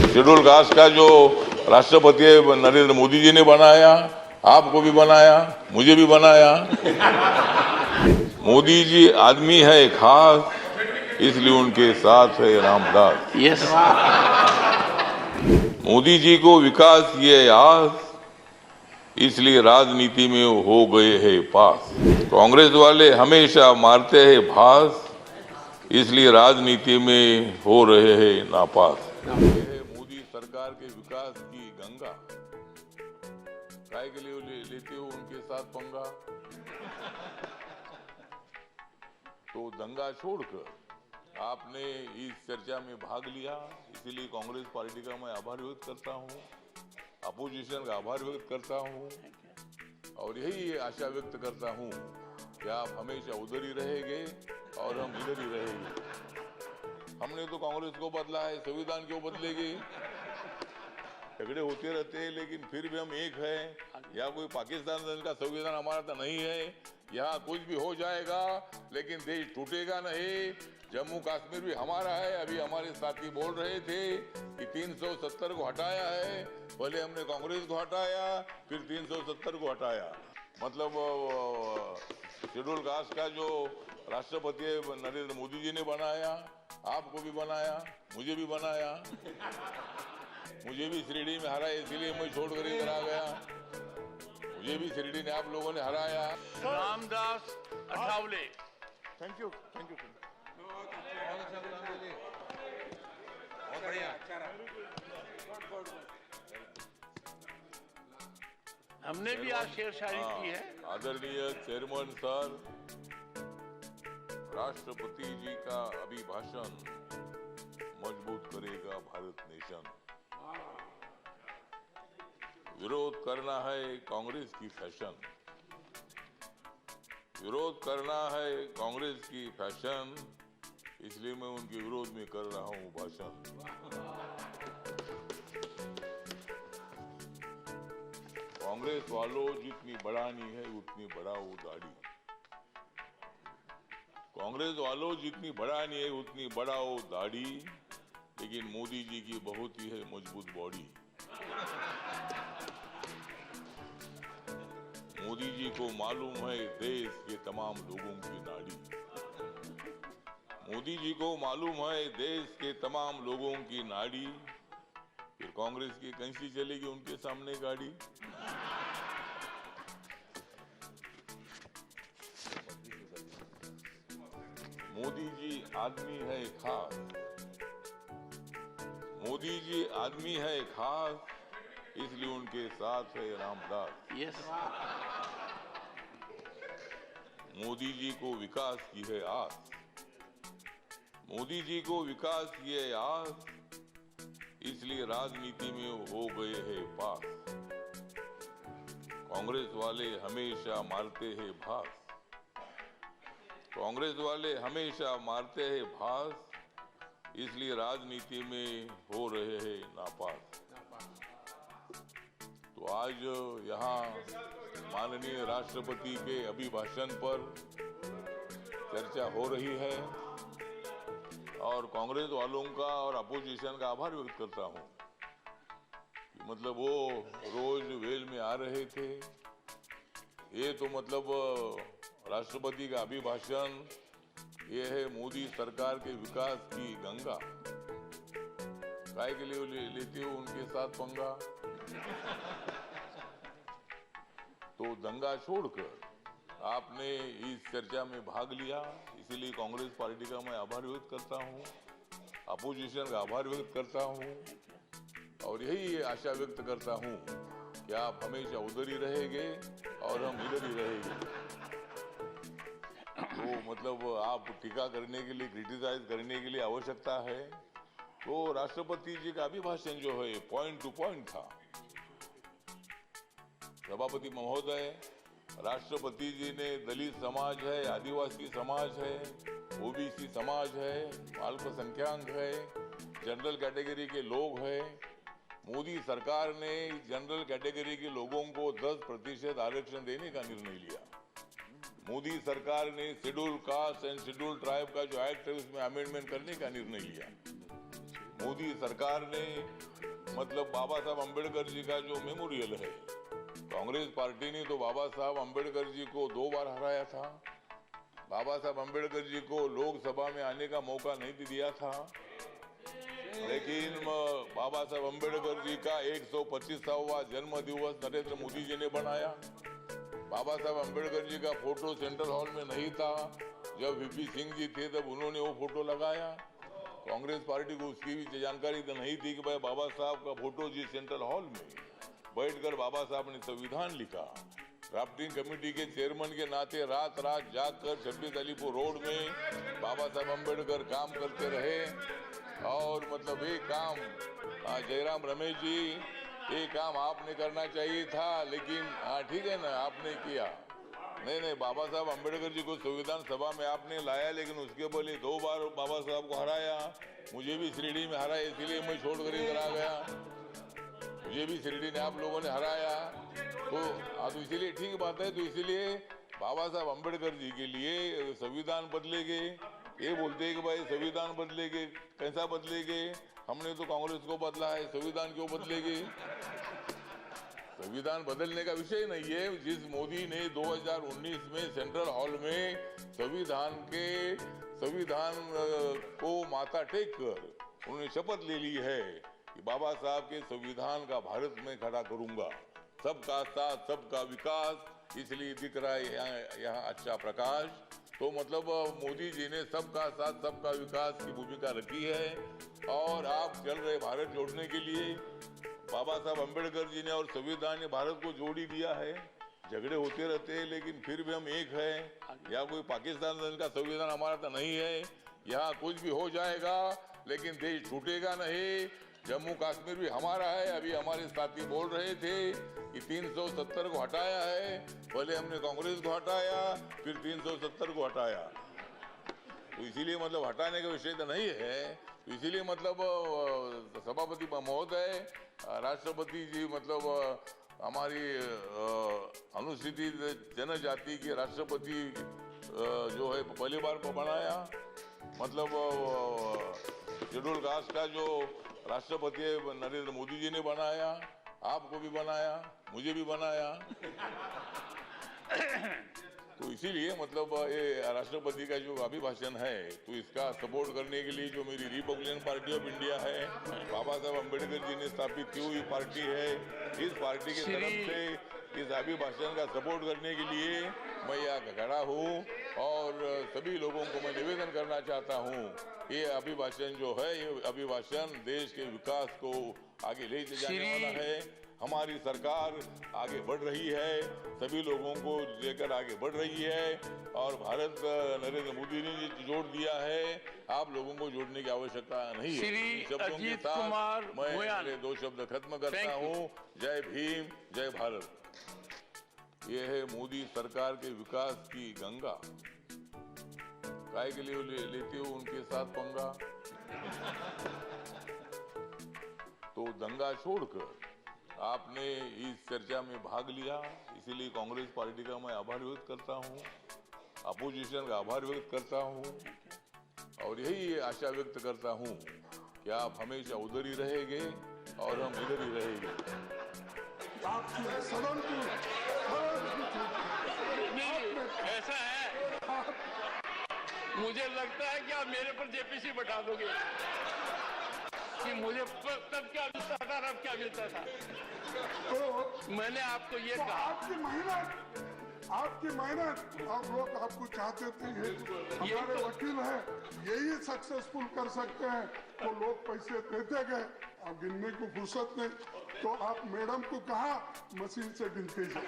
Schedule caste का जो राष्ट्रपति नरेंद्र मोदी जी ने बनाया, आपको भी बनाया, मुझे भी बनाया। मोदी जी आदमी है खास, इसलिए उनके साथ है रामदास। यस। मोदी जी को विकास ये आस, इसलिए राजनीति में हो गए हैं पास। कांग्रेस वाले हमेशा मारते हैं भास, इसलिए राजनीति में हो रहे हैं नापास। मोदी सरकार के विकास की गंगा, काय के लिए लेते हो उनके साथ पंगा। तो दंगा छोड़कर आपने इस चर्चा में भाग लिया, इसीलिए कांग्रेस पार्टी का मैं आभार व्यक्त करता हूं, अपोजिशन का आभार व्यक्त करता हूं और यही आशा व्यक्त करता हूं कि आप हमेशा उधर ही रहेंगे और हम इधर ही रहेंगे। हमने तो कांग्रेस को बदला है, संविधान क्यों बदलेगी? झगड़े होते रहते हैं लेकिन फिर भी हम एक हैं। या कोई पाकिस्तान का संविधान हमारा तो नहीं है, यहाँ कुछ भी हो जाएगा लेकिन देश टूटेगा नहीं। जम्मू कश्मीर भी हमारा है। अभी हमारे साथी बोल रहे थे कि 370 को हटाया है, पहले हमने कांग्रेस को हटाया फिर 370 को हटाया। मतलब शेड्यूल कास्ट का जो राष्ट्रपति नरेंद्र मोदी जी ने बनाया, आपको भी बनाया, मुझे भी बनाया। मुझे भी शिरडी में हराया, इसलिए मैं छोड़कर इधर आ गया। मुझे भी शिरडी ने आप लोगों ने हराया। रामदास अठावले। Thank you. बहुत बढ़िया। हमने भी आज शेर शायरी की है। आदरणीय चेयरमैन सर, राष्ट्रपति जी का अभिभाषण मजबूत करेगा भारत नेशन। विरोध करना है कांग्रेस की फैशन, विरोध करना है कांग्रेस की फैशन, इसलिए मैं उनके विरोध में कर रहा हूं भाषण। कांग्रेस वालों, जितनी बढ़ानी है उतनी बढ़ाओ दाढ़ी। कांग्रेस वालों, जितनी बढ़ानी है उतनी बढ़ाओ दाढ़ी, लेकिन मोदी जी की बहुत ही है मजबूत बॉडी। मोदी जी को मालूम है देश के तमाम लोगों की नाड़ी। मोदी जी को मालूम है देश के तमाम लोगों की नाड़ी, फिर कांग्रेस की कैसी चलेगी उनके सामने गाड़ी। मोदी जी आदमी है खास, मोदी जी आदमी है खास, इसलिए उनके साथ है रामदास। यस। मोदी जी को विकास की है आस, मोदी जी को विकास की है आस, इसलिए राजनीति में हो गए हैं पास। कांग्रेस वाले हमेशा मारते हैं भास, कांग्रेस वाले हमेशा मारते हैं भास, इसलिए राजनीति में हो रहे हैं नापास। तो आज यहाँ माननीय राष्ट्रपति के अभिभाषण पर चर्चा हो रही है और कांग्रेस वालों का और अपोजिशन का आभार व्यक्त करता हूँ। मतलब वो रोज वेल में आ रहे थे, ये तो मतलब राष्ट्रपति का अभिभाषण ये है मोदी सरकार के विकास की गंगा, काय के लिए लेते हो उनके साथ पंगा। तो दंगा छोड़कर आपने इस चर्चा में भाग लिया, इसीलिए कांग्रेस पार्टी का मैं आभार व्यक्त करता हूं, अपोजिशन का आभार व्यक्त करता हूं और यही आशा व्यक्त करता हूं कि आप हमेशा उधर ही रहेंगे और हम इधर ही रहेंगे। तो मतलब आप टीका करने के लिए, क्रिटिसाइज करने के लिए आवश्यकता है तो राष्ट्रपति जी का अभिभाषण जो है पॉइंट टू पॉइंट था। सभापति महोदय, राष्ट्रपति जी ने दलित समाज है, आदिवासी समाज है, ओबीसी समाज है, अल्पसंख्यक है, जनरल कैटेगरी के लोग हैं। मोदी सरकार ने जनरल कैटेगरी के लोगों को 10% आरक्षण देने का निर्णय लिया। मोदी सरकार ने schedule caste and schedule tribe का जो एक्ट है उसमें अमेंडमेंट करने का निर्णय लिया। मोदी सरकार ने मतलब बाबा साहब अम्बेडकर जी का जो मेमोरियल है, कांग्रेस पार्टी ने तो बाबा साहब अम्बेडकर जी को 2 बार हराया था। बाबा साहब अम्बेडकर जी को लोकसभा में आने का मौका नहीं दिया था, लेकिन बाबा साहब अम्बेडकर जी का 125वां जन्म दिवस नरेंद्र मोदी जी ने बनाया। बाबा साहब अम्बेडकर जी का फोटो सेंट्रल हॉल में नहीं था, जब वीपी सिंह जी थे तब उन्होंने वो फोटो लगाया। कांग्रेस पार्टी को उसकी भी जानकारी तो नहीं थी कि भाई बाबा साहब का फोटो जी सेंट्रल हॉल में बैठकर बाबा साहब ने संविधान लिखा। ड्राफ्टिंग कमेटी के चेयरमैन के नाते रात रात जागकर 26 अलीपुर रोड में बाबा साहब अम्बेडकर काम करते रहे। और मतलब ये काम जयराम रमेश जी, ये काम आपने करना चाहिए था, लेकिन ठीक है ना, आपने किया नहीं, बाबा साहब अम्बेडकर जी को संविधान सभा में आपने लाया, लेकिन उसके पहले 2 बार बाबा साहब को हराया। मुझे भी शिरडी में हराया, इसीलिए मैं छोड़कर इधर आ गया। मुझे भी शिरडी ने आप लोगों ने हराया, तो इसीलिए ठीक बात है। तो इसीलिए बाबा साहब अम्बेडकर जी के लिए संविधान बदलेंगे, ये बोलते हैं कि भाई संविधान बदलेंगे, कैसा बदलेंगे? हमने तो कांग्रेस को बदला है, संविधान क्यों बदलेगी? संविधान बदलने का विषय नहीं है। जिस मोदी ने 2019 में सेंट्रल हॉल में संविधान को माथा टेक कर उन्होंने शपथ ले ली है कि बाबा साहब के संविधान का भारत में खड़ा करूंगा, सबका साथ सबका विकास, इसलिए दिख रहा है यहाँ अच्छा प्रकाश। तो मतलब मोदी जी ने सबका साथ सबका विकास की भूमिका रखी है। और आप चल रहे भारत जोड़ने के लिए, बाबा साहब अम्बेडकर जी ने और संविधान ने भारत को जोड़ ही दिया है। झगड़े होते रहते हैं, लेकिन फिर भी हम एक हैं। या कोई पाकिस्तान का संविधान हमारा तो नहीं है, यहाँ कुछ भी हो जाएगा लेकिन देश छूटेगा नहीं। जम्मू कश्मीर भी हमारा है। अभी हमारे साथी बोल रहे थे कि 370 को हटाया है, पहले हमने कांग्रेस को हटाया, फिर 370 को हटाया। तो इसीलिए मतलब हटाने का विषय तो नहीं है। तो इसीलिए मतलब सभापति महोदय, राष्ट्रपति जी मतलब हमारी अनुसूचित जनजाति के राष्ट्रपति जो है पहली बार बनाया, मतलब शेड्यूल कास्ट का जो राष्ट्रपति नरेंद्र मोदी जी ने बनाया, आपको भी बनाया, मुझे भी बनाया। तो इसीलिए मतलब ये राष्ट्रपति का जो अभिभाषण है, तो इसका सपोर्ट करने के लिए जो मेरी रिपब्लिकन पार्टी ऑफ इंडिया है, बाबा साहब अम्बेडकर जी ने स्थापित की हुई पार्टी है, इस पार्टी की तरफ से इस अभिभाषण का सपोर्ट करने के लिए मैं यहाँ खड़ा हूँ। और सभी लोगों को मैं निवेदन करना चाहता हूँ, ये अभिभाषण जो है, ये अभिभाषण देश के विकास को आगे ले जाने वाला है। हमारी सरकार आगे बढ़ रही है, सभी लोगों को लेकर आगे बढ़ रही है। और भारत नरेंद्र मोदी ने जोड़ दिया है, आप लोगों को जोड़ने की आवश्यकता नहीं है। शब्दों के साथ मैं मेरे 2 शब्द खत्म करता हूँ। जय भीम, जय भारत। ये है मोदी सरकार के विकास की गंगा। काय के लिए लेते हो उनके साथ पंगा? तो दंगा छोड़कर आपने इस चर्चा में भाग लिया, इसीलिए कांग्रेस पार्टी का मैं आभार व्यक्त करता हूँ, अपोजिशन का आभार व्यक्त करता हूँ। और यही आशा व्यक्त करता हूँ कि आप हमेशा उधर ही रहेंगे और हम इधर ही रहेंगे। ऐसा है, मुझे लगता है कि आप मेरे पर जेपीसी बैठा दोगे कि मुझे तब क्या मिलता था और अब क्या मिलता था। तो मैंने आपको ये कहा, आपकी मेहनत आप लोग आपको चाहते थे, हमारे वकील है, यही सक्सेसफुल कर सकते हैं। तो लोग पैसे देते गए, अब गिनने को फुर्सत नहीं, तो आप मैडम को कहा मशीन से गिनते जाए।